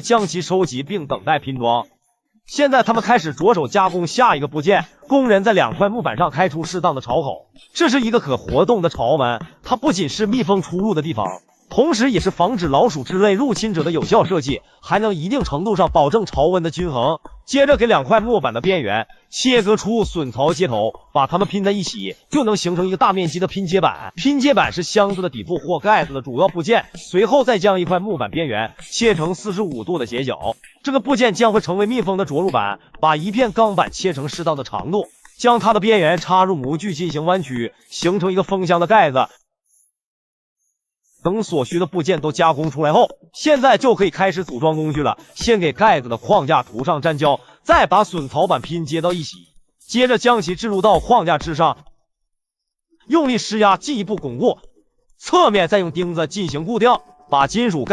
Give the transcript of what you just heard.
将其收集并等待拼装。现在他们开始着手加工下一个部件。工人在2块木板上开出适当的槽口，这是一个可活动的槽门，它不仅是蜜蜂出入的地方，同时也是防止老鼠之类入侵者的有效设计，还能一定程度上保证潮温的均衡。接着给2块木板的边缘切割出榫槽接头，把它们拼在一起，就能形成一个大面积的拼接板。拼接板是箱子的底部或盖子的主要部件，随后再将1块木板边缘切成45度的斜角，这个部件将会成为密封的着陆板。把一片钢板切成适当的长度，将它的边缘插入模具进行弯曲，形成一个封箱的盖子。等所需的部件都加工出来后，现在就可以开始组装工具了。先给盖子的框架涂上粘胶，再把榫槽板拼接到一起，接着将其置入到框架之上，用力施压进一步巩固，侧面再用钉子进行固定，把金属盖